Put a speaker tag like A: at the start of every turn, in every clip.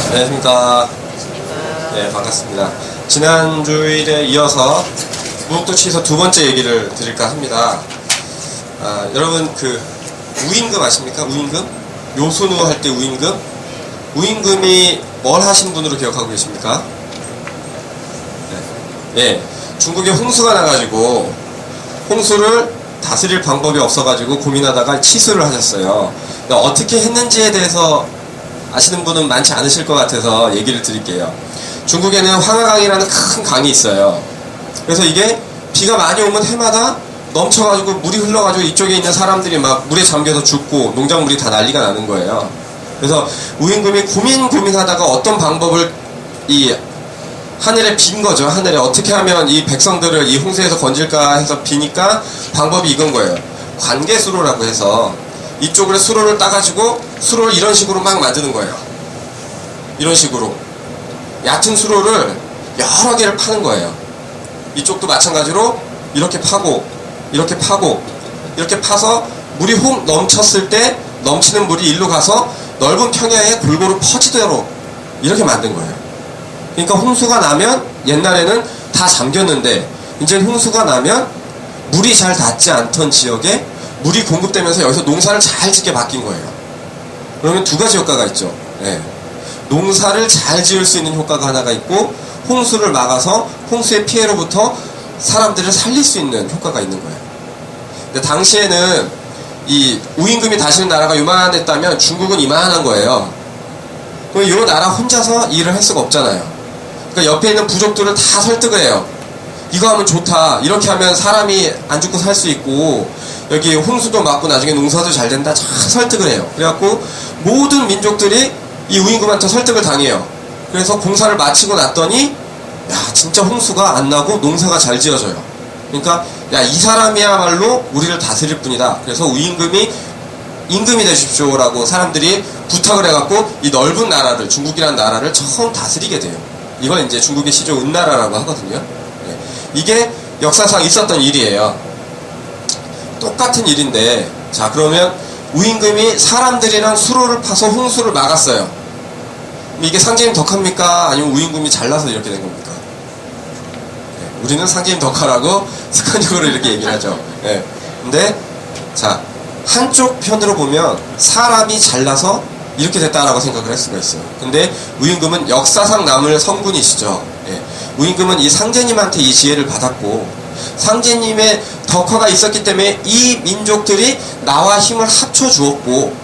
A: 안녕하십니까. 네, 반갑습니다. 지난 주일에 이어서 무국도치에서 두 번째 얘기를 드릴까 합니다. 여러분 우임금 아십니까? 우임금? 요소누 할 때 우임금? 우임금이 뭘 하신 분으로 기억하고 계십니까? 네. 중국에 홍수가 나가지고 홍수를 다스릴 방법이 없어가지고 고민하다가 치수를 하셨어요. 어떻게 했는지에 대해서 아시는 분은 많지 않으실 것 같아서 얘기를 드릴게요. 중국에는 황하강이라는 큰 강이 있어요. 그래서 이게 비가 많이 오면 해마다 넘쳐가지고 물이 흘러가지고 이쪽에 있는 사람들이 막 물에 잠겨서 죽고 농작물이 다 난리가 나는 거예요. 그래서 우임금이 고민하다가 어떤 방법을 이 하늘에 빈 거죠. 하늘에 어떻게 하면 이 백성들을 이 홍수에서 건질까 해서 비니까 방법이 이건 거예요. 관계수로라고 해서 이쪽으로 수로를 따가지고 수로를 이런 식으로 막 만드는 거예요. 이런 식으로 얕은 수로를 여러 개를 파는 거예요. 이쪽도 마찬가지로 이렇게 파고 이렇게 파고 이렇게 파서 물이 훅 넘쳤을 때 넘치는 물이 일로 가서 넓은 평야에 골고루 퍼지도록 이렇게 만든 거예요. 그러니까 홍수가 나면 옛날에는 다 잠겼는데 이제 홍수가 나면 물이 잘 닿지 않던 지역에 물이 공급되면서 여기서 농사를 잘 짓게 바뀐 거예요. 그러면 두 가지 효과가 있죠. 네. 농사를 잘 지을 수 있는 효과가 하나가 있고 홍수를 막아서 홍수의 피해로부터 사람들을 살릴 수 있는 효과가 있는 거예요. 근데 당시에는 이 우임금이 다스리는 나라가 요만했다면 중국은 이만한 거예요. 그럼 이 나라 혼자서 일을 할 수가 없잖아요. 그러니까 옆에 있는 부족들을 다 설득을 해요. 이거 하면 좋다. 이렇게 하면 사람이 안 죽고 살 수 있고 여기 홍수도 막고 나중에 농사도 잘 된다. 잘 설득을 해요. 그래갖고 모든 민족들이 이 우임금한테 설득을 당해요. 그래서 공사를 마치고 났더니 야 진짜 홍수가 안 나고 농사가 잘 지어져요. 그러니까 야 이 사람이야말로 우리를 다스릴 분이다. 그래서 우임금이 임금이 되십시오라고 사람들이 부탁을 해갖고 이 넓은 나라를 중국이라는 나라를 처음 다스리게 돼요. 이걸 이제 중국의 시조 은나라라고 하거든요. 네. 이게 역사상 있었던 일이에요. 똑같은 일인데 자 그러면 우임금이 사람들이랑 수로를 파서 홍수를 막았어요. 이게 상제님 덕합니까? 아니면 우임금이 잘나서 이렇게 된 겁니까? 네. 우리는 상제님 덕하라고 습관적으로 이렇게 얘기를 하죠. 네. 근데 자 한쪽 편으로 보면 사람이 잘나서 이렇게 됐다라고 생각을 할 수가 있어요. 근데 우임금은 역사상 남을 성군이시죠. 예. 우임금은 이 상제님한테 이 지혜를 받았고 상제님의 덕화가 있었기 때문에 이 민족들이 나와 힘을 합쳐 주었고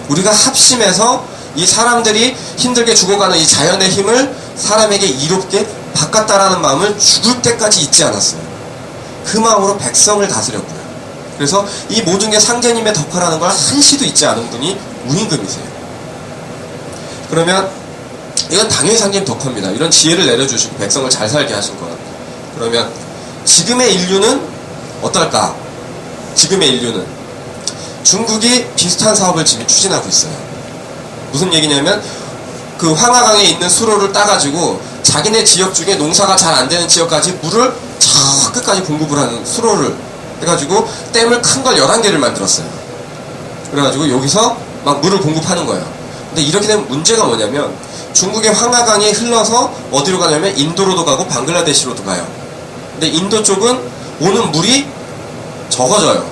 A: 우리가 합심해서 이 사람들이 힘들게 죽어가는 이 자연의 힘을 사람에게 이롭게 바꿨다라는 마음을 죽을 때까지 잊지 않았어요. 그 마음으로 백성을 다스렸고요. 그래서 이 모든 게 상제님의 덕화라는 걸 한시도 잊지 않은 분이 우임금이세요. 그러면 이건 당연히 상제님 덕화입니다. 이런 지혜를 내려주시고 백성을 잘 살게 하신 것 같아요. 그러면 지금의 인류는 어떨까? 지금의 인류는 중국이 비슷한 사업을 지금 추진하고 있어요. 무슨 얘기냐면 그 황하강에 있는 수로를 따가지고 자기네 지역 중에 농사가 잘 안 되는 지역까지 물을 저 끝까지 공급을 하는 수로를 해가지고 댐을 큰 걸 11개를 만들었어요. 그래가지고 여기서 막 물을 공급하는 거예요. 근데 이렇게 되면 문제가 뭐냐면 중국의 황하강이 흘러서 어디로 가냐면 인도로도 가고 방글라데시로도 가요. 근데 인도 쪽은 오는 물이 적어져요.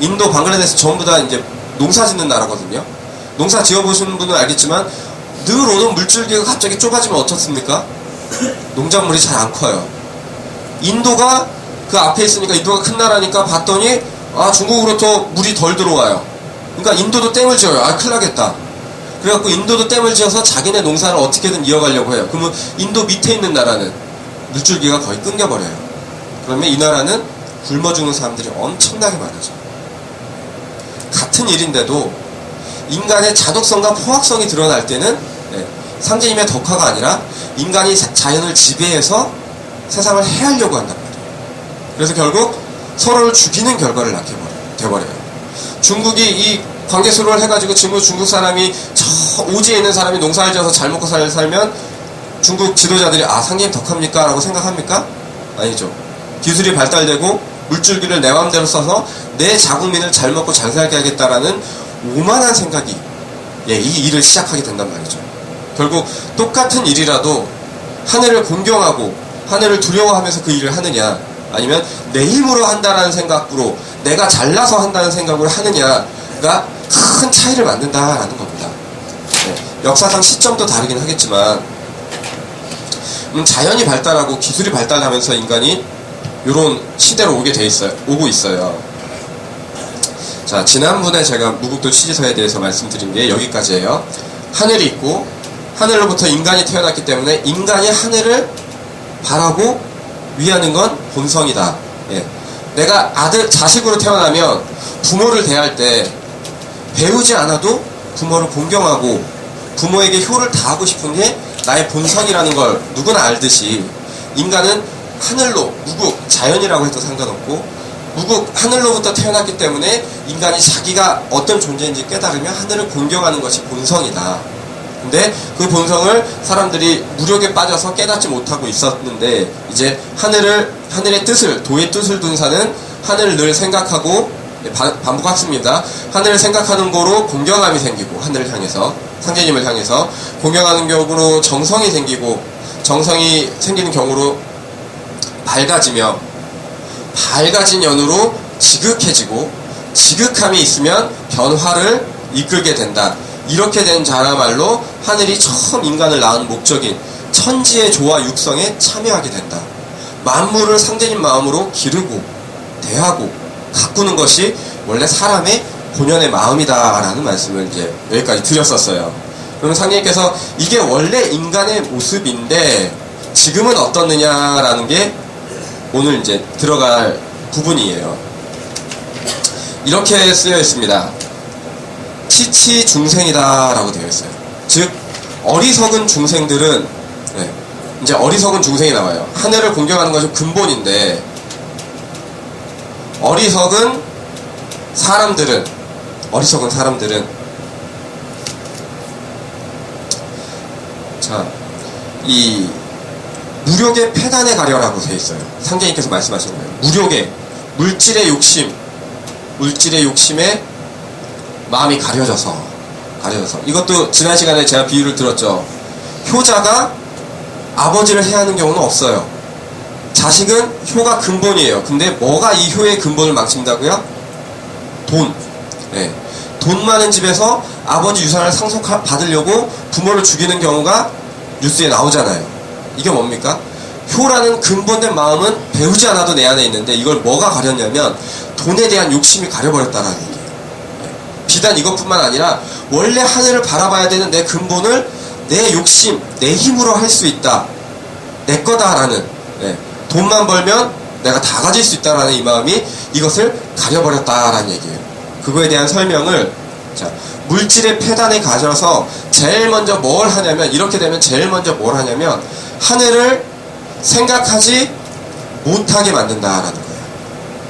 A: 인도, 방글라데시 전부 다 이제 농사 짓는 나라거든요. 농사 지어보시는 분은 알겠지만 늘 오는 물줄기가 갑자기 좁아지면 어떻습니까? 농작물이 잘 안 커요. 인도가 그 앞에 있으니까 인도가 큰 나라니까 봤더니 아 중국으로부터 물이 덜 들어와요. 그러니까 인도도 댐을 지어요. 아 큰일 나겠다. 그래갖고 인도도 댐을 지어서 자기네 농사를 어떻게든 이어가려고 해요. 그러면 인도 밑에 있는 나라는 물줄기가 거의 끊겨버려요. 그러면 이 나라는 굶어 죽는 사람들이 엄청나게 많아져요. 같은 일인데도 인간의 자독성과 포악성이 드러날 때는 상제님의 덕화가 아니라 인간이 자연을 지배해서 세상을 해하려고 한단 말이에요. 그래서 결국 서로를 죽이는 결과를 낳게 돼버려요. 중국이 이 관계수로를 해가지고 지금 중국 사람이 저 오지에 있는 사람이 농사를 지어서 잘 먹고 살면 중국 지도자들이 아 상제님 덕합니까? 라고 생각합니까? 아니죠. 기술이 발달되고 물줄기를 내 맘대로 써서 내 자국민을 잘 먹고 잘 살게 하겠다라는 오만한 생각이 이 일을 시작하게 된단 말이죠. 결국 똑같은 일이라도 하늘을 공경하고 하늘을 두려워하면서 그 일을 하느냐, 아니면 내 힘으로 한다는 생각으로 내가 잘나서 한다는 생각으로 하느냐가 큰 차이를 만든다라는 겁니다. 네, 역사상 시점도 다르긴 하겠지만 자연이 발달하고 기술이 발달하면서 인간이 이런 시대로 오고 있어요. 자, 지난번에 제가 무국도 취지서에 대해서 말씀드린 게 여기까지예요. 하늘이 있고 하늘로부터 인간이 태어났기 때문에 인간이 하늘을 바라고 위하는 건 본성이다. 예. 내가 자식으로 태어나면 부모를 대할 때 배우지 않아도 부모를 공경하고 부모에게 효를 다하고 싶은 게 나의 본성이라는 걸 누구나 알듯이 인간은 하늘로, 무국, 자연이라고 해도 상관없고 무국, 하늘로부터 태어났기 때문에 인간이 자기가 어떤 존재인지 깨달으면 하늘을 공경하는 것이 본성이다. 근데 그 본성을 사람들이 무력에 빠져서 깨닫지 못하고 있었는데, 이제 하늘의 뜻을, 도의 뜻을 둔 사는 하늘을 늘 생각하고, 반복했습니다. 하늘을 생각하는 거로 공경함이 생기고, 하늘을 향해서, 상제님을 향해서 공경하는 경우로 정성이 생기고, 정성이 생기는 경우로 밝아지며, 밝아진 연으로 지극해지고, 지극함이 있으면 변화를 이끌게 된다. 이렇게 된 자라말로 하늘이 처음 인간을 낳은 목적인 천지의 조화 육성에 참여하게 된다. 만물을 상대님 마음으로 기르고 대하고 가꾸는 것이 원래 사람의 본연의 마음이다라는 말씀을 이제 여기까지 드렸었어요. 그럼 상님께서 이게 원래 인간의 모습인데 지금은 어떻느냐라는 게 오늘 이제 들어갈 부분이에요. 이렇게 쓰여 있습니다. 치치 중생이다 라고 되어 있어요. 즉 어리석은 중생들은, 네, 이제 어리석은 중생이 나와요. 하늘을 공경하는 것이 근본인데 어리석은 사람들은 자, 이 무력의 패단에 가려라고 되어 있어요. 상제님께서 말씀하시는 거예요. 무력의, 물질의 욕심에 마음이 가려져서 이것도 지난 시간에 제가 비유를 들었죠. 효자가 아버지를 해하는 경우는 없어요. 자식은 효가 근본이에요. 근데 뭐가 이 효의 근본을 망친다고요? 돈. 네. 돈 많은 집에서 아버지 유산을 상속받으려고 부모를 죽이는 경우가 뉴스에 나오잖아요. 이게 뭡니까? 효라는 근본된 마음은 배우지 않아도 내 안에 있는데 이걸 뭐가 가렸냐면 돈에 대한 욕심이 가려버렸다라는 얘기예요. 비단 이것뿐만 아니라 원래 하늘을 바라봐야 되는 내 근본을 내 욕심, 내 힘으로 할 수 있다, 내 거다라는, 네, 돈만 벌면 내가 다 가질 수 있다라는 이 마음이 이것을 가려버렸다라는 얘기예요. 그거에 대한 설명을, 자, 물질의 패단에 가져서 제일 먼저 뭘 하냐면, 이렇게 되면 제일 먼저 뭘 하냐면 하늘을 생각하지 못하게 만든다라는 거예요.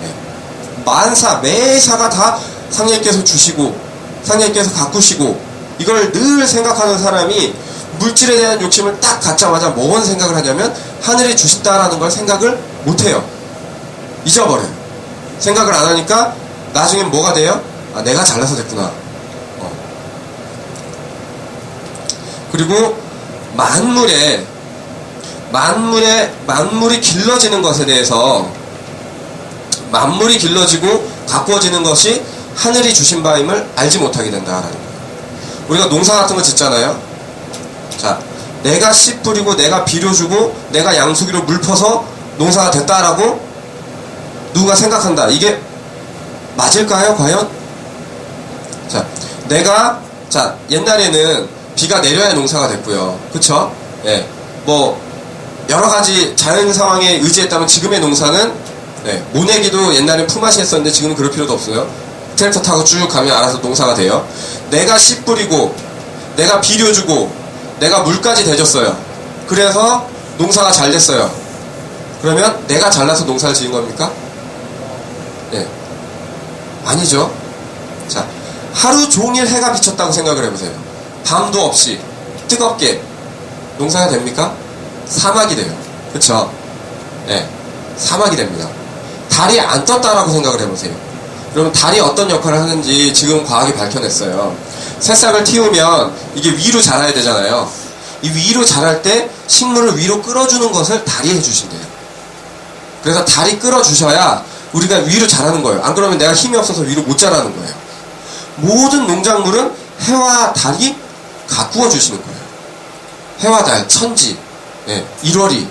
A: 네. 매사가 다 상님께서 주시고 상님께서 가꾸시고 이걸 늘 생각하는 사람이 물질에 대한 욕심을 딱 갖자마자 뭔 생각을 하냐면 하늘이 주신다라는 걸 생각을 못해요. 잊어버려요. 생각을 안 하니까 나중엔 뭐가 돼요? 아, 내가 잘나서 됐구나. 그리고 만물이 길러지는 것에 대해서, 만물이 길러지고 가꾸어지는 것이 하늘이 주신 바임을 알지 못하게 된다라는 거예요. 우리가 농사 같은 거 짓잖아요. 자, 내가 씨 뿌리고 내가 비료 주고 내가 양수기로 물 퍼서 농사가 됐다라고 누군가 생각한다. 이게 맞을까요, 과연? 자, 옛날에는 비가 내려야 농사가 됐고요. 그쵸? 예. 뭐 여러 가지 자연 상황에 의지했다면 지금의 농사는, 네, 모내기도 옛날엔 품앗이 했었는데 지금은 그럴 필요도 없어요. 트랙터 타고 쭉 가면 알아서 농사가 돼요. 내가 씨 뿌리고 내가 비료 주고 내가 물까지 대줬어요. 그래서 농사가 잘 됐어요. 그러면 내가 잘나서 농사를 지은 겁니까? 네, 아니죠. 자, 하루 종일 해가 비쳤다고 생각을 해보세요. 밤도 없이 뜨겁게 농사가 됩니까? 사막이 돼요. 그쵸? 네, 사막이 됩니다. 달이 안 떴다라고 생각을 해보세요. 그러면 달이 어떤 역할을 하는지 지금 과학이 밝혀냈어요. 새싹을 틔우면 이게 위로 자라야 되잖아요. 이 위로 자랄 때 식물을 위로 끌어주는 것을 다리 해주신대요. 그래서 다리 끌어주셔야 우리가 위로 자라는 거예요. 안 그러면 내가 힘이 없어서 위로 못 자라는 거예요. 모든 농작물은 해와 달이 가꾸어 주시는 거예요. 해와 달, 천지, 1월이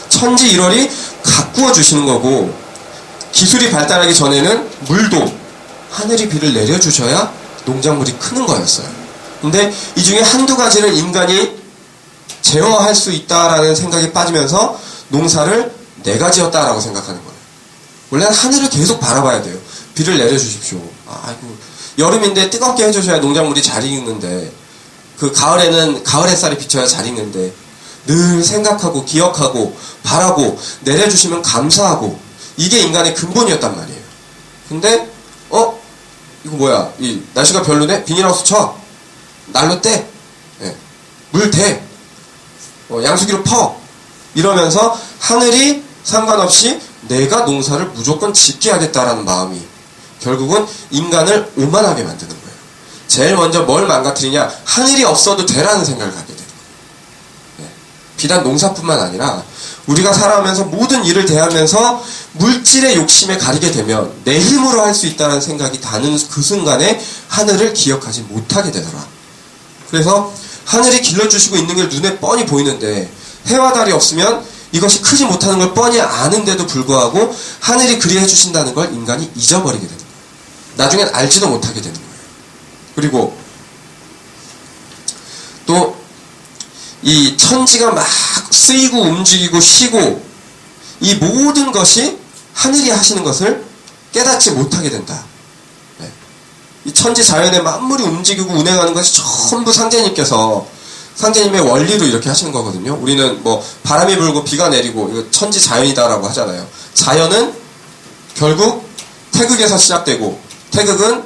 A: 천지 1월이 가꾸어 주시는 거고, 기술이 발달하기 전에는 물도 하늘이 비를 내려주셔야 농작물이 크는 거였어요. 근데 이 중에 한두 가지를 인간이 제어할 수 있다라는 생각이 빠지면서 농사를 내가 지었다라고 생각하는 거예요. 원래는 하늘을 계속 바라봐야 돼요. 비를 내려주십시오. 아이고, 여름인데 뜨겁게 해주셔야 농작물이 잘 익는데, 그 가을에는 가을 햇살이 비쳐야 잘 익는데, 늘 생각하고 기억하고 바라고 내려주시면 감사하고, 이게 인간의 근본이었단 말이에요. 근데 이거 뭐야, 이 날씨가 별로네? 비닐하우스 쳐, 난로 떼, 물 대, 양수기로 퍼, 이러면서 하늘이 상관없이 내가 농사를 무조건 짓게 하겠다라는 마음이 결국은 인간을 오만하게 만드는 거예요. 제일 먼저 뭘 망가뜨리냐? 하늘이 없어도 되라는 생각을 갖게 되는 거예요. 비단 농사뿐만 아니라 우리가 살아가면서 모든 일을 대하면서 물질의 욕심에 가리게 되면 내 힘으로 할 수 있다는 생각이 다는 그 순간에 하늘을 기억하지 못하게 되더라. 그래서 하늘이 길러주시고 있는 게 눈에 뻔히 보이는데, 해와 달이 없으면 이것이 크지 못하는 걸 뻔히 아는데도 불구하고 하늘이 그리 해주신다는 걸 인간이 잊어버리게 되는 거예요. 나중엔 알지도 못하게 되는 거예요. 그리고 또 이 천지가 막 쓰이고 움직이고 쉬고, 이 모든 것이 하늘이 하시는 것을 깨닫지 못하게 된다. 이 천지 자연의 만물이 움직이고 운행하는 것이 전부 상제님의 원리로 이렇게 하시는 거거든요. 우리는 뭐 바람이 불고 비가 내리고 이거 천지 자연이다라고 하잖아요. 자연은 결국 태극에서 시작되고, 태극은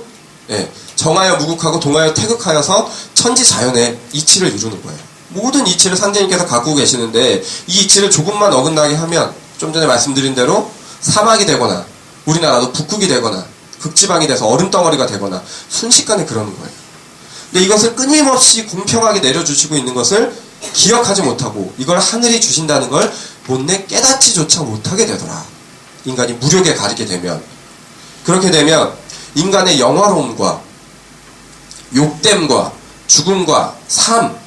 A: 정하여 무극하고 동하여 태극하여서 천지 자연의 이치를 이루는 거예요. 모든 이치를 상제님께서 갖고 계시는데, 이 이치를 조금만 어긋나게 하면 좀 전에 말씀드린 대로 사막이 되거나 우리나라도 북극이 되거나 극지방이 돼서 얼음덩어리가 되거나 순식간에 그러는 거예요. 근데 이것을 끊임없이 공평하게 내려주시고 있는 것을 기억하지 못하고 이걸 하늘이 주신다는 걸 못내 깨닫지조차 못하게 되더라. 인간이 무력에 가리게 되면. 그렇게 되면 인간의 영화로움과 욕됨과 죽음과 삶,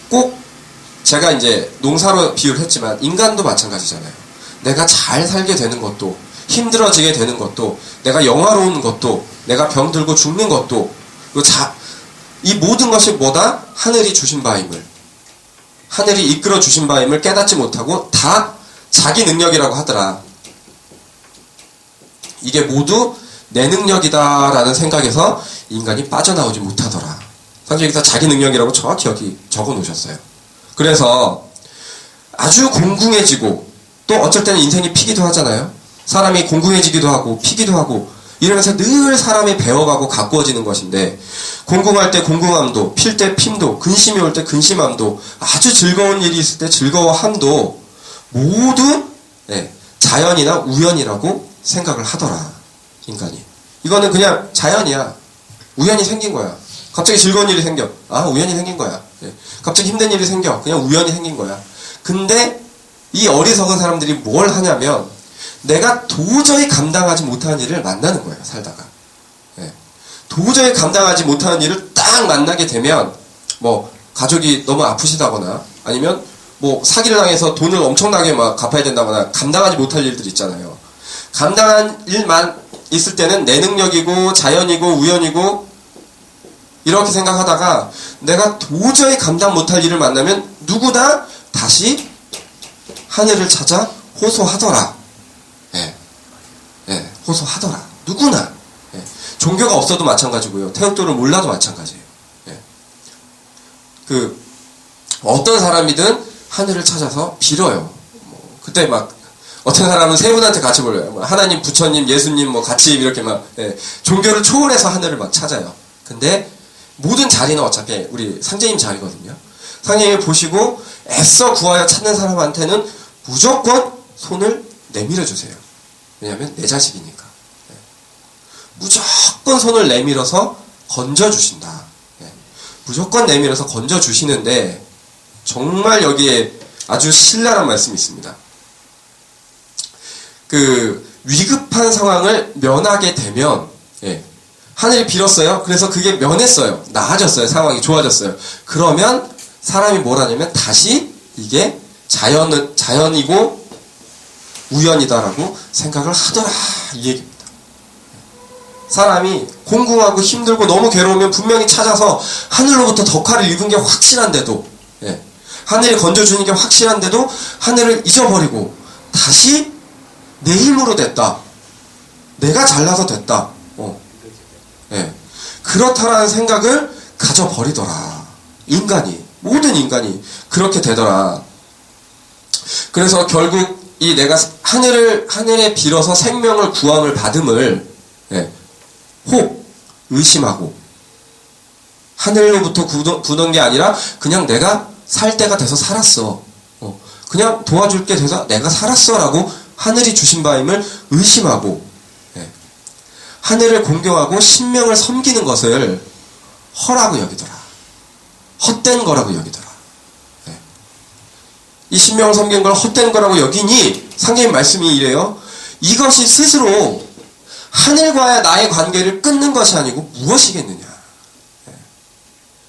A: 꼭 제가 이제 농사로 비유를 했지만 인간도 마찬가지잖아요. 내가 잘 살게 되는 것도, 힘들어지게 되는 것도, 내가 영화로운 것도, 내가 병들고 죽는 것도, 이 모든 것이 뭐다? 하늘이 주신 바임을, 하늘이 이끌어 주신 바임을 깨닫지 못하고 다 자기 능력이라고 하더라. 이게 모두 내 능력이다라는 생각에서 인간이 빠져나오지 못하더라. 선생님께서 자기 능력이라고 정확히 여기 적어 놓으셨어요. 그래서 아주 공궁해지고, 또 어쩔 때는 인생이 피기도 하잖아요. 사람이 공궁해지기도 하고 피기도 하고 이러면서 늘 사람이 배워가고 가꾸어지는 것인데, 공궁할 때 공궁함도, 필 때 핌도, 근심이 올 때 근심함도, 아주 즐거운 일이 있을 때 즐거워함도 모두 자연이나 우연이라고 생각을 하더라. 인간이. 이거는 그냥 자연이야. 우연히 생긴 거야. 갑자기 즐거운 일이 생겨. 우연히 생긴 거야. 갑자기 힘든 일이 생겨. 그냥 우연히 생긴 거야. 근데 이 어리석은 사람들이 뭘 하냐면, 내가 도저히 감당하지 못하는 일을 만나는 거예요, 살다가. 도저히 감당하지 못하는 일을 딱 만나게 되면, 뭐 가족이 너무 아프시다거나, 아니면 뭐 사기를 당해서 돈을 엄청나게 막 갚아야 된다거나, 감당하지 못할 일들 있잖아요. 감당한 일만 있을 때는 내 능력이고 자연이고 우연이고 이렇게 생각하다가, 내가 도저히 감당 못할 일을 만나면 누구나 다시 하늘을 찾아 호소하더라. 호소하더라. 누구나. 종교가 없어도 마찬가지고요. 태극도를 몰라도 마찬가지예요. 어떤 사람이든 하늘을 찾아서 빌어요. 그때 막 어떤 사람은 세 분한테 같이 불러요. 하나님, 부처님, 예수님 같이 이렇게 종교를 초월해서 하늘을 막 찾아요. 근데 모든 자리는 어차피 우리 상제님 자리거든요. 상제님이 보시고 애써 구하여 찾는 사람한테는 무조건 손을 내밀어 주세요. 왜냐하면 내 자식이니까. 무조건 손을 내밀어서 건져주신다. 무조건 내밀어서 건져주시는데 정말 여기에 아주 신랄한 말씀이 있습니다. 위급한 상황을 면하게 되면, 하늘이 빌었어요. 그래서 그게 면했어요. 나아졌어요. 상황이 좋아졌어요. 그러면 사람이 뭘 하냐면 다시 이게 자연이고 우연이다라고 생각을 하더라, 이 얘기입니다. 사람이 공공하고 힘들고 너무 괴로우면 분명히 찾아서 하늘로부터 덕화를 입은 게 확실한데도, 하늘이 건져주는 게 확실한데도 하늘을 잊어버리고 다시 내 힘으로 됐다, 내가 잘나서 됐다, 그렇다라는 생각을 가져버리더라. 모든 인간이 그렇게 되더라. 그래서 결국 이 내가 하늘에 빌어서 생명을 구함을 받음을 혹 의심하고, 하늘로부터 구는 게 아니라 그냥 내가 살 때가 돼서 살았어, 그냥 도와줄 게 돼서 내가 살았어 라고 하늘이 주신 바임을 의심하고, 하늘을 공경하고 신명을 섬기는 것을 허라고 여기더라. 헛된 거라고 여기더라. 이 신명을 섬기는 걸 헛된 거라고 여기니 상제님 말씀이 이래요. 이것이 스스로 하늘과의 나의 관계를 끊는 것이 아니고 무엇이겠느냐.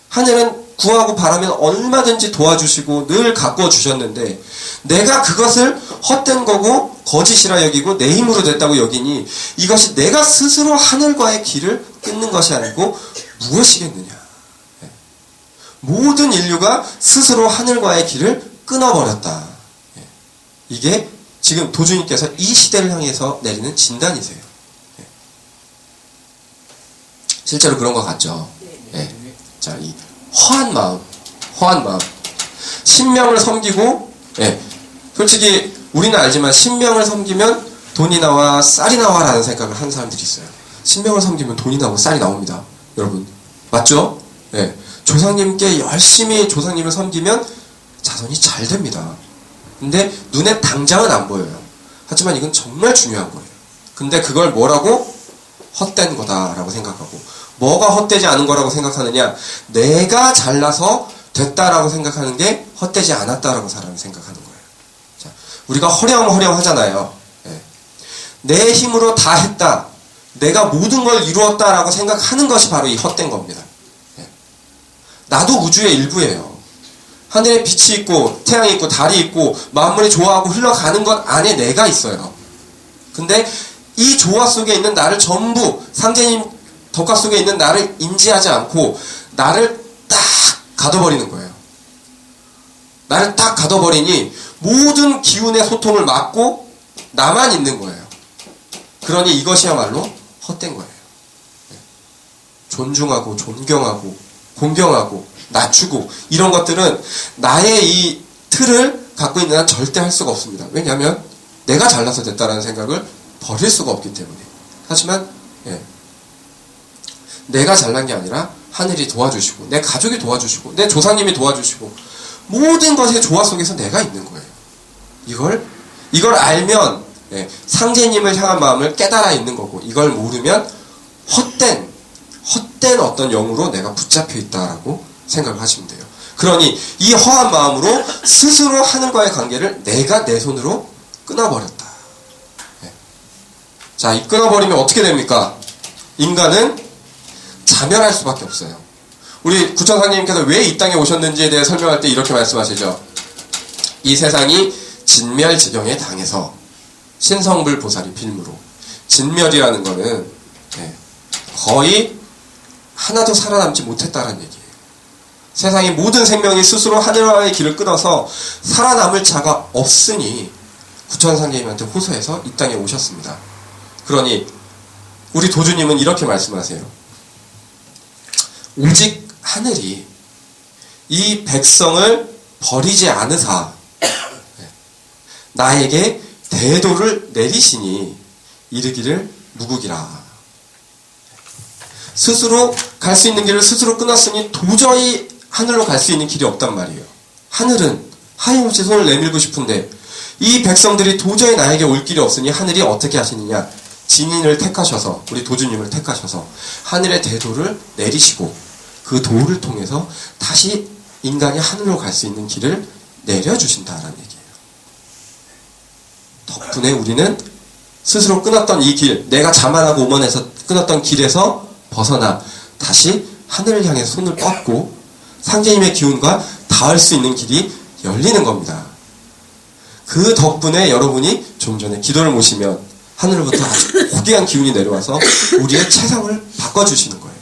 A: 하늘은 구하고 바라면 얼마든지 도와주시고 늘 가꾸어 주셨는데 내가 그것을 헛된 거고 거짓이라 여기고 내 힘으로 됐다고 여기니 이것이 내가 스스로 하늘과의 길을 끊는 것이 아니고 무엇이겠느냐. 모든 인류가 스스로 하늘과의 길을 끊어버렸다. 이게 지금 도주님께서 이 시대를 향해서 내리는 진단이세요. 실제로 그런 것 같죠. 자, 이 허한 마음. 신명을 섬기고, 솔직히 우리는 알지만 신명을 섬기면 돈이 나와 쌀이 나와라는 생각을 하는 사람들이 있어요. 신명을 섬기면 돈이 나오고 쌀이 나옵니다. 여러분 맞죠? 조상님께 열심히 조상님을 섬기면 자손이 잘 됩니다. 근데 눈에 당장은 안 보여요. 하지만 이건 정말 중요한 거예요. 근데 그걸 뭐라고? 헛된 거다라고 생각하고, 뭐가 헛되지 않은 거라고 생각하느냐? 내가 잘나서 됐다라고 생각하는 게 헛되지 않았다라고 사람이 생각하는 거예요. 자, 우리가 허령허령 하잖아요. 내 힘으로 다 했다, 내가 모든 걸 이루었다라고 생각하는 것이 바로 이 헛된 겁니다. 나도 우주의 일부예요. 하늘에 빛이 있고 태양이 있고 달이 있고 만물이 좋아하고 흘러가는 것 안에 내가 있어요. 근데 이 조화 속에 있는 나를 전부, 상제님 덕화 속에 있는 나를 인지하지 않고 나를 딱 가둬버리는 거예요. 나를 딱 가둬버리니 모든 기운의 소통을 막고 나만 있는 거예요. 그러니 이것이야말로 헛된 거예요. 존중하고 존경하고 공경하고 낮추고 이런 것들은 나의 이 틀을 갖고 있는 한 절대 할 수가 없습니다. 왜냐하면 내가 잘나서 됐다라는 생각을 버릴 수가 없기 때문에. 하지만 내가 잘난 게 아니라 하늘이 도와주시고 내 가족이 도와주시고 내 조상님이 도와주시고 모든 것의 조화 속에서 내가 있는 거예요. 이걸 알면 상제님을 향한 마음을 깨달아 있는 거고, 이걸 모르면 헛된 어떤 영으로 내가 붙잡혀 있다라고 생각을 하시면 돼요. 그러니 이 허한 마음으로 스스로 하늘과의 관계를 내가 내 손으로 끊어버렸다. 자, 이 끊어버리면 어떻게 됩니까? 인간은 자멸할 수밖에 없어요. 우리 구천상님께서 왜 이 땅에 오셨는지에 대해 설명할 때 이렇게 말씀하시죠. 이 세상이 진멸지경에 당해서 신성불 보살이 빌무로. 진멸이라는 거는 거의 하나도 살아남지 못했다는 얘기예요. 세상의 모든 생명이 스스로 하늘과의 길을 끊어서 살아남을 자가 없으니 구천상제님한테 호소해서 이 땅에 오셨습니다. 그러니 우리 도주님은 이렇게 말씀하세요. 오직 하늘이 이 백성을 버리지 않으사 나에게 대도를 내리시니 이르기를 무국이라. 스스로 갈 수 있는 길을 스스로 끊었으니 도저히 하늘로 갈 수 있는 길이 없단 말이에요. 하늘은 하염없이 손을 내밀고 싶은데 이 백성들이 도저히 나에게 올 길이 없으니 하늘이 어떻게 하시느냐? 진인을 택하셔서, 우리 도주님을 택하셔서 하늘의 대도를 내리시고, 그 돌을 통해서 다시 인간이 하늘로 갈 수 있는 길을 내려주신다라는 얘기예요. 덕분에 우리는 스스로 끊었던 이 길, 내가 자만하고 오만해서 끊었던 길에서 벗어나 다시 하늘을 향해 손을 뻗고 상제님의 기운과 닿을 수 있는 길이 열리는 겁니다. 그 덕분에 여러분이 좀 전에 기도를 모시면 하늘로부터 아주 고귀한 기운이 내려와서 우리의 체성을 바꿔주시는 거예요.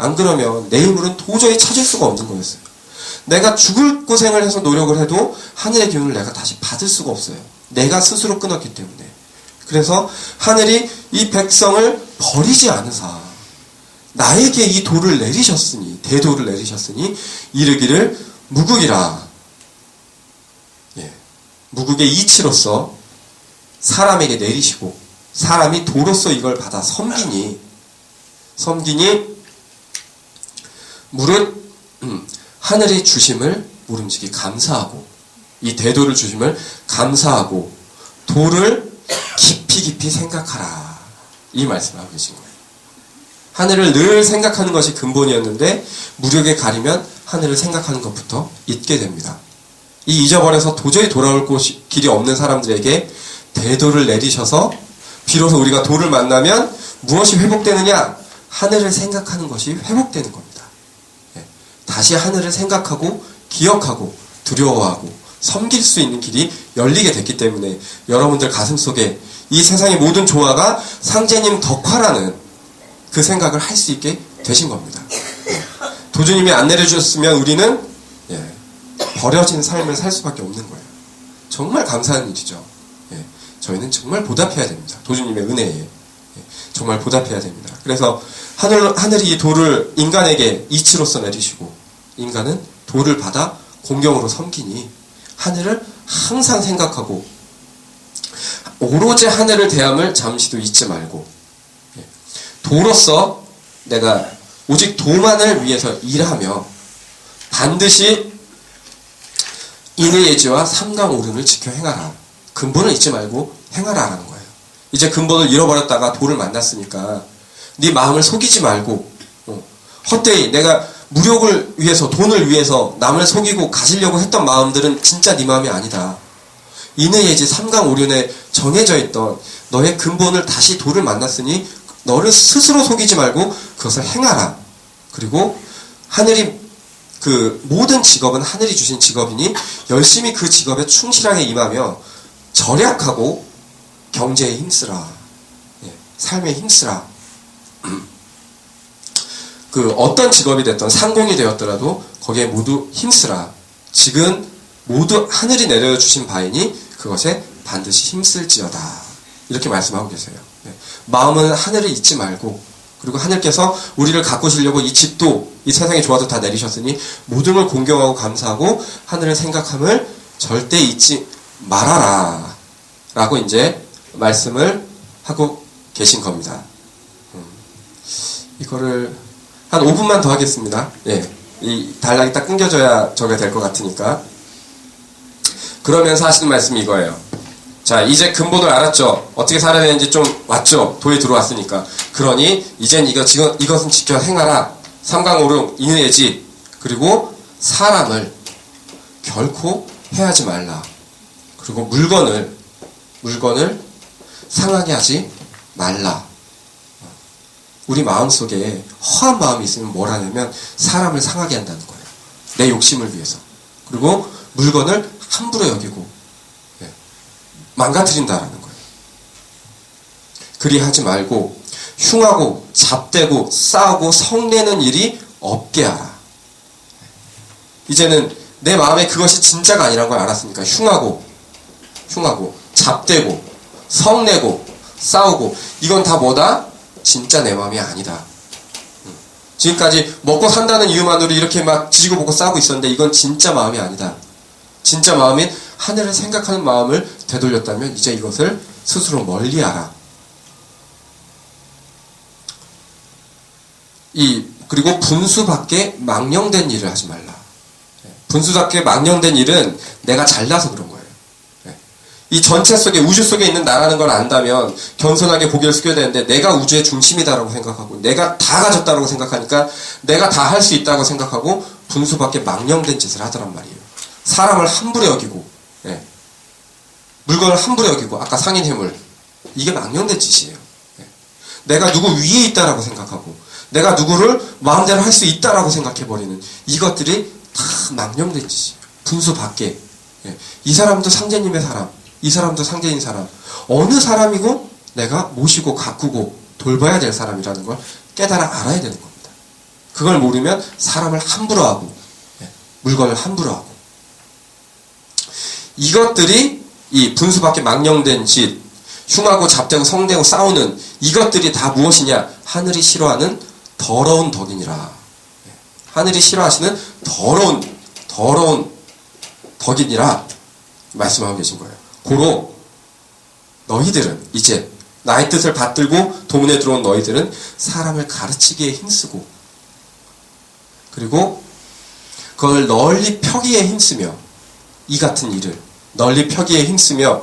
A: 안 그러면 내 힘으로는 도저히 찾을 수가 없는 거였어요. 내가 죽을 고생을 해서 노력을 해도 하늘의 기운을 내가 다시 받을 수가 없어요. 내가 스스로 끊었기 때문에. 그래서 하늘이 이 백성을 버리지 않으사 나에게 이 돌을 내리셨으니, 대돌을 내리셨으니 이르기를 무국이라. 무국의 이치로서 사람에게 내리시고 사람이 도로서 이걸 받아 섬기니 무릇 하늘이 주심을 모름지기 감사하고 이 대도를 주심을 감사하고 도를 깊이 생각하라. 이 말씀을 하고 계신 거예요. 하늘을 늘 생각하는 것이 근본이었는데 무력에 가리면 하늘을 생각하는 것부터 잊게 됩니다. 이 잊어버려서 도저히 돌아올 길이 없는 사람들에게 대도를 내리셔서 비로소 우리가 도를 만나면 무엇이 회복되느냐? 하늘을 생각하는 것이 회복되는 겁니다. 다시 하늘을 생각하고 기억하고 두려워하고 섬길 수 있는 길이 열리게 됐기 때문에 여러분들 가슴속에 이 세상의 모든 조화가 상제님 덕화라는 그 생각을 할 수 있게 되신 겁니다. 도주님이 안 내려주셨으면 우리는 버려진 삶을 살 수밖에 없는 거예요. 정말 감사한 일이죠. 저희는 정말 보답해야 됩니다. 도주님의 은혜에 정말 보답해야 됩니다. 그래서 하늘이 이 돌을 인간에게 이치로서 내리시고 인간은 돌을 받아 공경으로 섬기니 하늘을 항상 생각하고 오로지 하늘을 대함을 잠시도 잊지 말고 도로서 내가 오직 도만을 위해서 일하며 반드시 인의 예지와 삼강오륜을 지켜 행하라. 근본을 잊지 말고 행하라 라는 거예요. 이제 근본을 잃어버렸다가 도를 만났으니까 네 마음을 속이지 말고 헛되이 내가 무력을 위해서 돈을 위해서 남을 속이고 가지려고 했던 마음들은 진짜 네 마음이 아니다. 인의 예지 삼강오륜에 정해져 있던 너의 근본을 다시 도를 만났으니 너를 스스로 속이지 말고 그것을 행하라. 그리고 하늘이 그 모든 직업은 하늘이 주신 직업이니 열심히 그 직업에 충실하게 임하며 절약하고 경제에 힘쓰라. 삶에 힘쓰라. 그 어떤 직업이 됐던 상공이 되었더라도 거기에 모두 힘쓰라. 지금 모두 하늘이 내려주신 바이니 그것에 반드시 힘쓸지어다. 이렇게 말씀하고 계세요. 마음은 하늘을 잊지 말고 그리고 하늘께서 우리를 가꾸시려고 이 집도 이 세상의 조화도 다 내리셨으니 모든 걸 공경하고 감사하고 하늘을 생각함을 절대 잊지 말아라 라고 이제 말씀을 하고 계신 겁니다. 이거를 한 5분만 더 하겠습니다. 이 단락이 딱 끊겨져야 저게 될 것 같으니까. 그러면서 하시는 말씀이 이거예요. 자, 이제 근본을 알았죠. 어떻게 살아야 되는지 좀 왔죠. 도에 들어왔으니까. 그러니 이젠 이것은 지켜 행하라. 삼강오륜 인의예지. 그리고 사람을 결코 해하지 말라. 그리고 물건을 상하게 하지 말라. 우리 마음속에 허한 마음이 있으면 뭘 하냐면 사람을 상하게 한다는 거예요. 내 욕심을 위해서. 그리고 물건을 함부로 여기고 망가뜨린다라는 거예요. 그리 하지 말고 흉하고 잡대고 싸우고 성내는 일이 없게 하라. 이제는 내 마음에 그것이 진짜가 아니라는 걸 알았으니까 흉하고 잡대고 성내고 싸우고 이건 다 뭐다? 진짜 내 마음이 아니다. 지금까지 먹고 산다는 이유만으로 이렇게 막 지지고 볶고 싸우고 있었는데 이건 진짜 마음이 아니다. 진짜 마음인 하늘을 생각하는 마음을 되돌렸다면 이제 이것을 스스로 멀리하라. 그리고 분수 밖에 망령된 일을 하지 말라. 분수 밖에 망령된 일은 내가 잘나서 그런 거예요. 이 전체 속에, 우주 속에 있는 나라는 걸 안다면 겸손하게 고개를 숙여야 되는데, 내가 우주의 중심이다라고 생각하고 내가 다 가졌다라고 생각하니까 내가 다 할 수 있다고 생각하고 분수밖에 망령된 짓을 하더란 말이에요. 사람을 함부로 여기고, 예. 물건을 함부로 여기고, 아까 상인회물, 이게 망령된 짓이에요. 예. 내가 누구 위에 있다라고 생각하고 내가 누구를 마음대로 할 수 있다라고 생각해버리는 이것들이 다 망령된 짓이에요. 분수 밖에. 예. 이 사람도 상제님의 사람, 이 사람도 상제인 사람, 어느 사람이고 내가 모시고 가꾸고 돌봐야 될 사람이라는 걸 깨달아 알아야 되는 겁니다. 그걸 모르면 사람을 함부로 하고, 예. 물건을 함부로 하고, 이것들이 이 분수 밖에 망령된 짓, 흉하고 잡되고 성되고 싸우는 이것들이 다 무엇이냐? 하늘이 싫어하는 더러운 덕이니라. 하늘이 싫어하시는 더러운 덕이니라 말씀하고 계신 거예요. 고로 너희들은 이제 나의 뜻을 받들고 도문에 들어온 너희들은 사람을 가르치기에 힘쓰고, 그리고 그걸 널리 펴기에 힘쓰며, 이 같은 일을 널리 펴기에 힘쓰며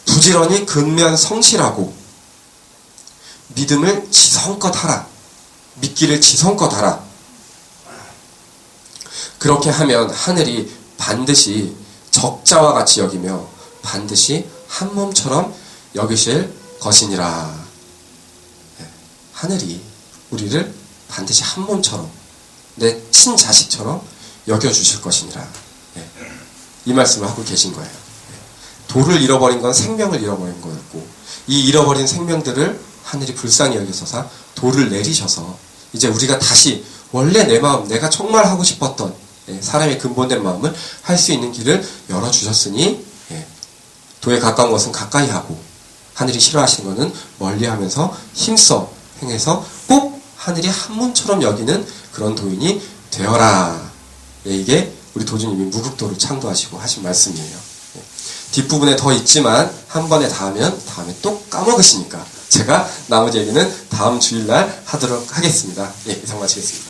A: 부지런히 근면 성실하고 믿음을 지성껏 하라. 믿기를 지성껏 하라. 그렇게 하면 하늘이 반드시 적자와 같이 여기며 반드시 한 몸처럼 여기실 것이니라. 하늘이 우리를 반드시 한 몸처럼, 내 친자식처럼 여겨주실 것이니라. 이 말씀을 하고 계신 거예요. 돌을 잃어버린 건 생명을 잃어버린 거였고, 이 잃어버린 생명들을 하늘이 불쌍히 여기소서 돌을 내리셔서 이제 우리가 다시 원래 내 마음, 내가 정말 하고 싶었던 사람의 근본된 마음을 할 수 있는 길을 열어주셨으니, 도에 가까운 것은 가까이 하고 하늘이 싫어하시는 것은 멀리하면서 힘써 행해서 꼭 하늘이 한 몸처럼 여기는 그런 도인이 되어라. 이게 우리 도주님이 무극도를 창도하시고 하신 말씀이에요. 뒷부분에 더 있지만 한 번에 다 하면 다음에 또 까먹으시니까 제가 나머지 얘기는 다음 주일날 하도록 하겠습니다. 이상 마치겠습니다.